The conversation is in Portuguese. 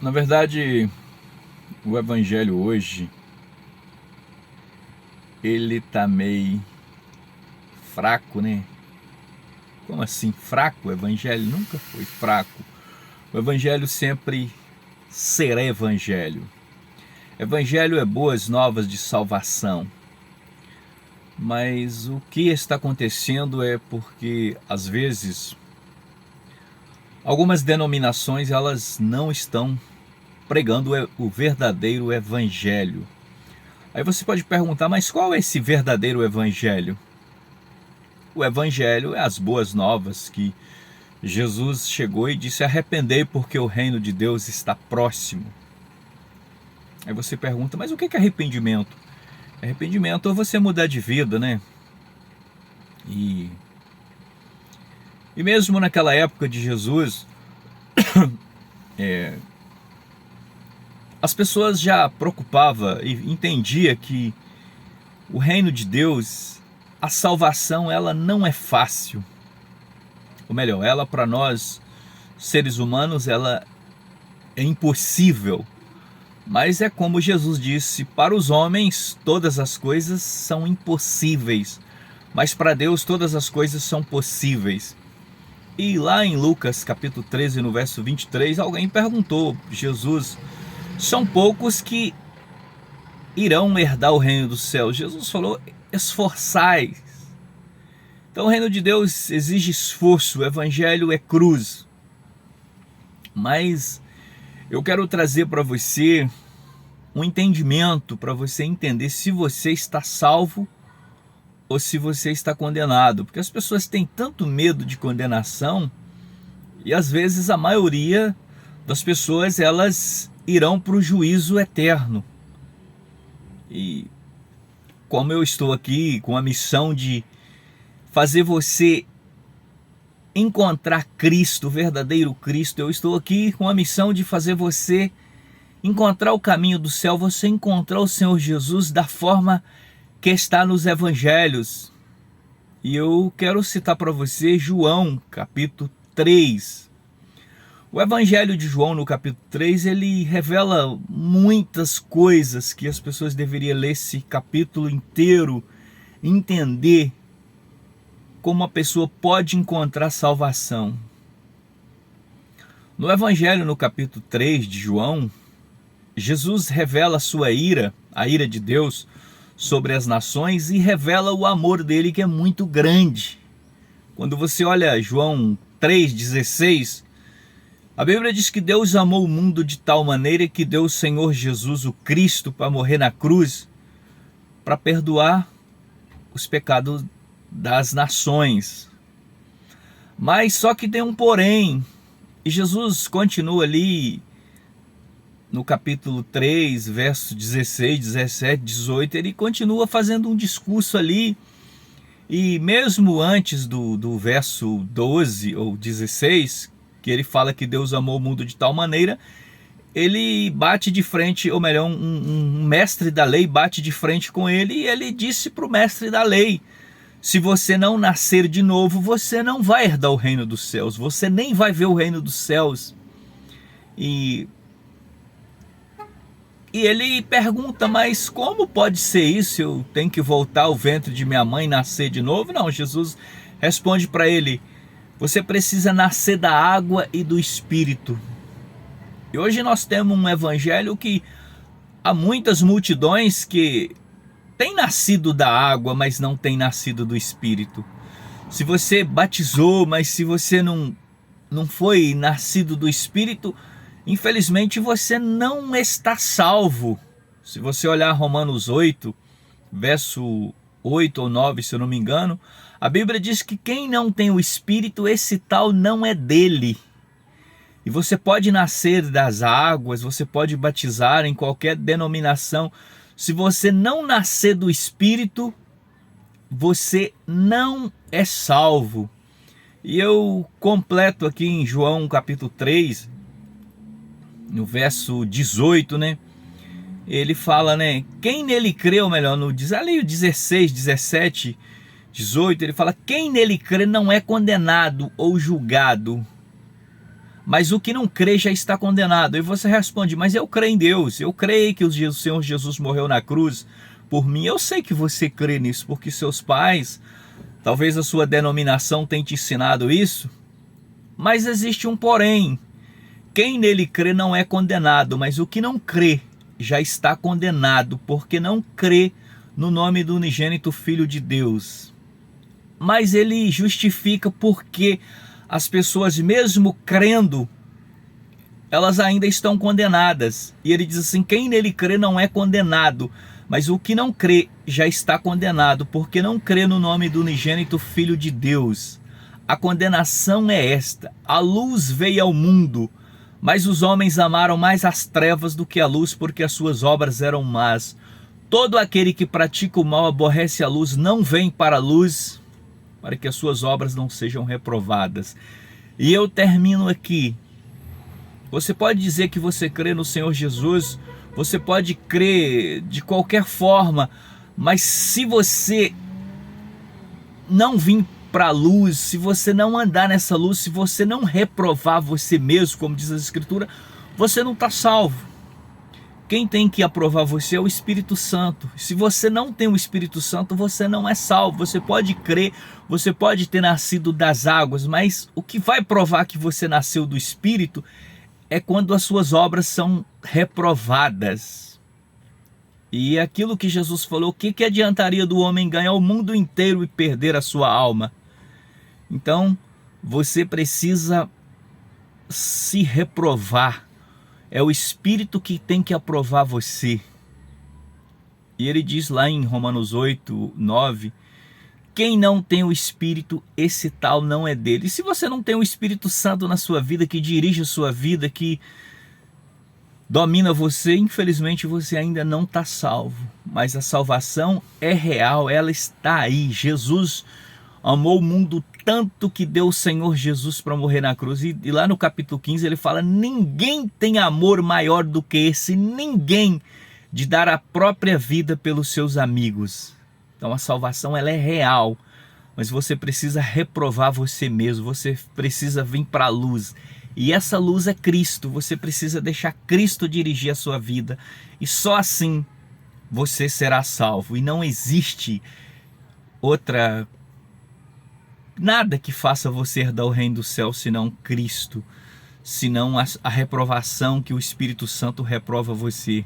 Na verdade, o evangelho hoje, ele tá meio fraco, né? Como assim fraco? O evangelho nunca foi fraco. O evangelho sempre será evangelho. Evangelho é boas novas de salvação. Mas o que está acontecendo é porque, às vezes, algumas denominações elas não estão pregando o verdadeiro evangelho. Aí você pode perguntar, mas qual é esse verdadeiro evangelho? O evangelho é as boas novas que Jesus chegou e disse: arrependei porque o reino de Deus está próximo. Aí você pergunta, mas o que é arrependimento? Arrependimento é você mudar de vida, né? E mesmo naquela época de Jesus, as pessoas já preocupavam e entendiam que o reino de Deus, a salvação, ela não é fácil. Ou melhor, ela para nós, seres humanos, ela é impossível. Mas é como Jesus disse, para os homens todas as coisas são impossíveis, mas para Deus todas as coisas são possíveis. E lá em Lucas capítulo 13, no verso 23, alguém perguntou, Jesus, são poucos que irão herdar o reino dos céus. Jesus falou, esforçai. Então o reino de Deus exige esforço, o evangelho é cruz. Mas eu quero trazer para você um entendimento, para você entender se você está salvo ou se você está condenado. Porque as pessoas têm tanto medo de condenação e às vezes a maioria das pessoas elas irão para o juízo eterno. E como eu estou aqui com a missão de fazer você encontrar Cristo, o verdadeiro Cristo, eu estou aqui com a missão de fazer você encontrar o caminho do céu, você encontrar o Senhor Jesus da forma que está nos evangelhos. E eu quero citar para você João, capítulo 3. O evangelho de João, no capítulo 3, ele revela muitas coisas que as pessoas deveriam ler esse capítulo inteiro, entender como a pessoa pode encontrar salvação. No evangelho, no capítulo 3 de João, Jesus revela a sua ira, a ira de Deus sobre as nações, e revela o amor dele, que é muito grande. Quando você olha João 3,16, a Bíblia diz que Deus amou o mundo de tal maneira que deu o Senhor Jesus, o Cristo, para morrer na cruz, para perdoar os pecados das nações. Mas só que tem um porém, e Jesus continua ali no capítulo 3, verso 16, 17, 18, ele continua fazendo um discurso ali, e mesmo antes do verso 12 ou 16, que ele fala que Deus amou o mundo de tal maneira, ele bate de frente, ou melhor, um mestre da lei bate de frente com ele, e ele disse para o mestre da lei: se você não nascer de novo, você não vai herdar o reino dos céus, você nem vai ver o reino dos céus. E ele pergunta, mas como pode ser isso? Eu tenho que voltar ao ventre de minha mãe e nascer de novo? Não, Jesus responde para ele: você precisa nascer da água e do Espírito. E hoje nós temos um evangelho que há muitas multidões que têm nascido da água, mas não têm nascido do Espírito. Se você batizou, mas se você não foi nascido do Espírito, infelizmente você não está salvo. Se você olhar Romanos 8, verso 8 ou 9, se eu não me engano, a Bíblia diz que quem não tem o Espírito, esse tal não é dele. E você pode nascer das águas, você pode batizar em qualquer denominação. Se você não nascer do Espírito, você não é salvo. E eu completo aqui em João capítulo 3, no verso 18, né? Ele fala, né? Quem nele crê, ou melhor, diz ali o 16, 17, 18, ele fala: quem nele crê não é condenado ou julgado, mas o que não crê já está condenado. E você responde, mas eu creio em Deus, eu creio que o Senhor Jesus morreu na cruz por mim. Eu sei que você crê nisso, porque seus pais, talvez a sua denominação tenha te ensinado isso, mas existe um porém. Quem nele crê não é condenado, mas o que não crê já está condenado, porque não crê no nome do unigênito Filho de Deus. Mas ele justifica porque as pessoas, mesmo crendo, elas ainda estão condenadas. E ele diz assim, quem nele crê não é condenado, mas o que não crê já está condenado, porque não crê no nome do unigênito Filho de Deus. A condenação é esta: a luz veio ao mundo, mas os homens amaram mais as trevas do que a luz, porque as suas obras eram más. Todo aquele que pratica o mal aborrece a luz, não vem para a luz, para que as suas obras não sejam reprovadas. E eu termino aqui. Você pode dizer que você crê no Senhor Jesus, você pode crer de qualquer forma, mas se você não vir para a luz, se você não andar nessa luz, se você não reprovar você mesmo, como diz a Escritura, você não está salvo. Quem tem que aprovar você é o Espírito Santo. Se você não tem o Espírito Santo, você não é salvo. Você pode crer, você pode ter nascido das águas, mas o que vai provar que você nasceu do Espírito é quando as suas obras são reprovadas. E aquilo que Jesus falou, o que adiantaria do homem ganhar o mundo inteiro e perder a sua alma? Então, você precisa se reprovar. É o Espírito que tem que aprovar você. E ele diz lá em Romanos 8, 9, quem não tem o Espírito, esse tal não é dele. E se você não tem o Espírito Santo na sua vida, que dirige a sua vida, que domina você, infelizmente você ainda não está salvo. Mas a salvação é real, ela está aí. Jesus amou o mundo tanto que deu o Senhor Jesus para morrer na cruz. E lá no capítulo 15 ele fala, ninguém tem amor maior do que esse, ninguém, de dar a própria vida pelos seus amigos. Então a salvação ela é real, mas você precisa reprovar você mesmo, você precisa vir para a luz. E essa luz é Cristo, você precisa deixar Cristo dirigir a sua vida. E só assim você será salvo. E não existe nada que faça você herdar o reino do céu senão Cristo, senão a reprovação que o Espírito Santo reprova você.